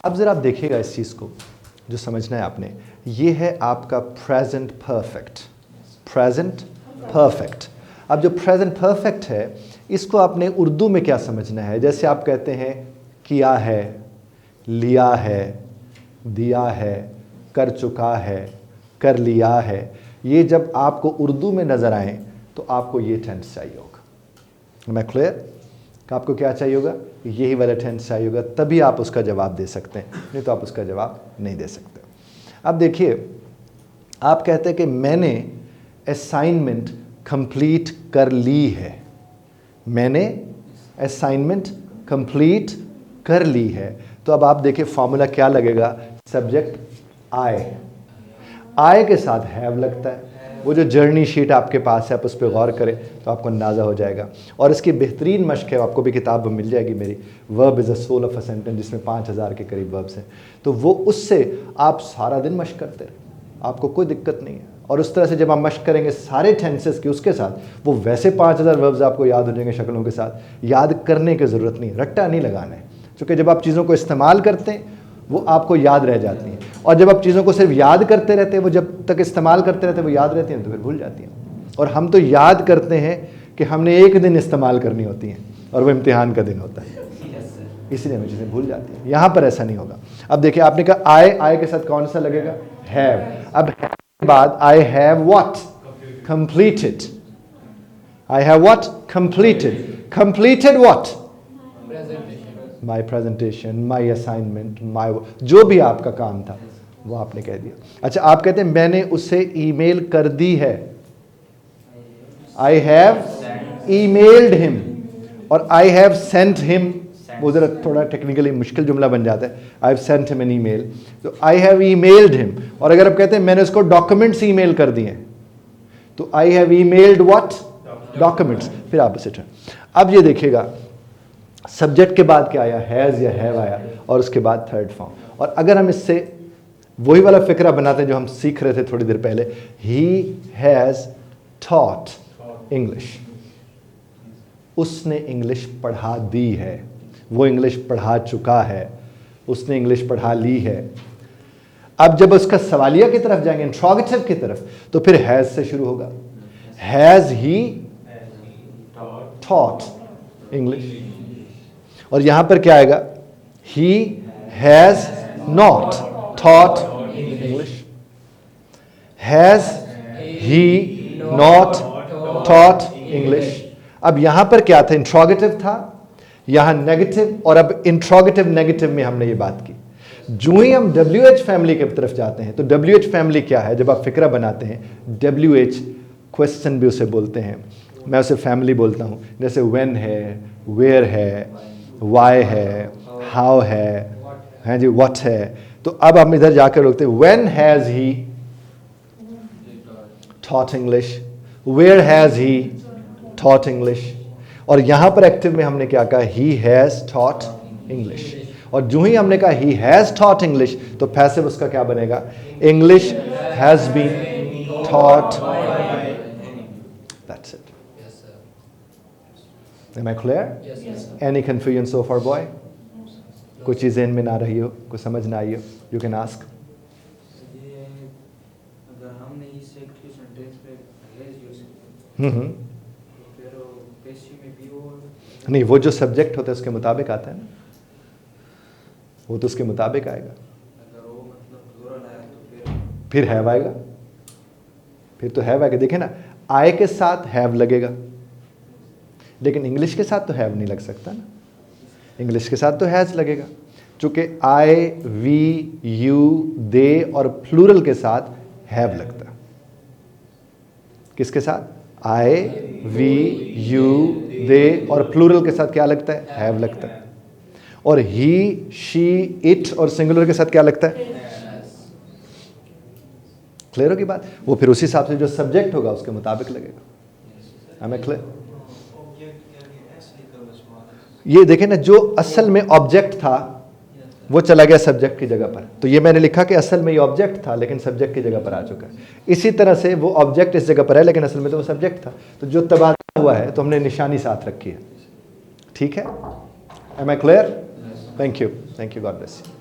अब ज़रा आप देखिएगा इस चीज़ को, जो समझना है आपने, ये है आपका प्रेजेंट परफेक्ट। Present perfect. अब जो प्रेजेंट परफेक्ट है, इसको आपने उर्दू में क्या समझना है? जैसे आप कहते हैं किया है, लिया है, दिया है, कर चुका है, कर लिया है। ये जब आपको उर्दू में नज़र आए तो आपको ये टेंस चाहिए होगा। मैं क्लियर? कि आपको क्या चाहिए होगा? यही वाला टेंस चाहिए होगा, तभी आप उसका जवाब दे सकते हैं, नहीं तो आप उसका जवाब नहीं दे सकते। अब देखिए, आप कहते हैं कि मैंने असाइनमेंट कंप्लीट कर ली है। मैंने असाइनमेंट कंप्लीट कर ली है। तो अब आप देखिए फॉर्मूला क्या लगेगा? सब्जेक्ट आई के साथ हैव लगता है। वो जो जर्नी शीट आपके पास है, आप उस पर गौर करें तो आपको अंदाज़ा हो जाएगा। और इसकी बेहतरीन मश्क है, आपको भी किताब मिल जाएगी मेरी, verb is a soul of a sentence, जिसमें 5000 के करीब वर्ब्स हैं। तो वो उससे आप सारा दिन मश्क करते रहे, आपको कोई दिक्कत नहीं है। और उस तरह से जब आप मश्क करेंगे सारे टेंसेस की, उसके साथ वो वैसे 5000 वर्ब्स आपको याद हो जाएंगे शक्लों के साथ। याद करने की ज़रूरत नहीं, रट्टा नहीं लगाना है, क्योंकि जब आप चीज़ों को इस्तेमाल करते हैं वो आपको याद रह जाती हैं। और जब आप चीज़ों को सिर्फ याद करते रहते हैं, वो जब तक इस्तेमाल करते रहते हैं वो याद रहती हैं, तो फिर भूल जाती हैं। और हम तो याद करते हैं कि हमने एक दिन इस्तेमाल करनी होती हैं, और वो इम्तिहान का दिन होता है, इसलिए हमें चीज़ें भूल जाती हैं। यहाँ पर ऐसा नहीं होगा। अब देखिए, आपने कहा आई के साथ कौन सा लगेगा? हैव। अब के बाद I have what? Completed. I have what? Completed. Completed what? My presentation, my assignment, my, जो भी आपका काम था वो आपने कह दिया। अच्छा, आप कहते हैं मैंने उसे ईमेल कर दी है। आई हैव ईमेल्ड हिम और आई हैव सेंट हिम, वो जरा थोड़ा टेक्निकली मुश्किल जुमला बन जाता है। I have sent him an email, तो आई हैव ईमेल्ड हिम। और अगर आप कहते हैं मैंने उसको डॉक्यूमेंट्स ईमेल कर दिए, तो I have emailed what? Documents. फिर आप उसे अब ये देखिएगा, सब्जेक्ट के बाद क्या आया? हैज़ या हैव आया, और उसके बाद थर्ड फॉर्म। और अगर हम इससे वही वाला फिक्रा बनाते हैं जो हम सीख रहे थे थोड़ी देर पहले, ही हैज़ टॉट इंग्लिश। उसने इंग्लिश पढ़ा दी है, वो इंग्लिश पढ़ा चुका है, उसने इंग्लिश पढ़ा ली है। अब जब उसका सवालिया की तरफ जाएंगे, इंट्रोगेटिव की तरफ, तो फिर हैज़ से शुरू होगा। Has he taught English. और यहां पर क्या आएगा? He has not taught English. Has he not taught English. अब यहां पर क्या था? इंट्रोगेटिव था, यहां नेगेटिव, और अब इंट्रोगेटिव नेगेटिव में हमने ये बात की। जो ही हम WH फैमिली की तरफ जाते हैं, तो WH फैमिली क्या है? जब आप फिक्रा बनाते हैं, WH क्वेश्चन भी उसे बोलते हैं, मैं उसे फैमिली बोलता हूं। जैसे व्हेन है, वेयर है, वाई है, हाउ है जी, व्हाट है। तो अब हम इधर जाकर रोकते हैं, when has he taught English, where has he taught English. और यहां पर एक्टिव में हमने क्या कहा? He has taught English. और जो ही हमने कहा ही हैज टॉट इंग्लिश, तो पैसिव उसका क्या बनेगा? English has been taught. That's it. Am I clear? Yes, yes, sir. Any confusion so far, boy? कोई चीज़ ज़हन में ना रही हो, कोई समझ ना आई हो, you can ask. ये अगर हमने इस एक्टिव सेंटेंस पे हैज यूज किया, तो फिर पेशिव में भी वो नहीं, वो जो सब्जेक्ट होता है उसके मुताबिक आता है ना, वो तो उसके मुताबिक आएगा। अगर वो मतलब प्लूरल आया तो फिर हैव आएगा, फिर तो हैव आएगा। देखिए ना, आई के साथ हैव लगेगा, लेकिन इंग्लिश के साथ तो हैव नहीं लग सकता ना, इंग्लिश के साथ तो हैज लगेगा। चूंकि आई, वी, यू, दे और प्लूरल के साथ हैव लगता है। किसके साथ? आई, वी, यू, दे और प्लूरल के साथ क्या लगता है? हैव लगता है। और ही, शी, इट और सिंगुलर के साथ क्या लगता है? क्लियर होगी बात? वो फिर उसी हिसाब से जो सब्जेक्ट होगा उसके मुताबिक लगेगा। हमें क्लियर? ये देखें ना, जो असल में ऑब्जेक्ट था वो चला गया सब्जेक्ट की जगह पर। तो ये मैंने लिखा कि असल में ये ऑब्जेक्ट था लेकिन सब्जेक्ट की जगह पर आ चुका है। इसी तरह से वो ऑब्जेक्ट इस जगह पर है लेकिन असल में तो वो सब्जेक्ट था। तो जो तबादला हुआ है तो हमने निशानी साथ रखी है। ठीक है? Am I clear? Thank you, God bless you.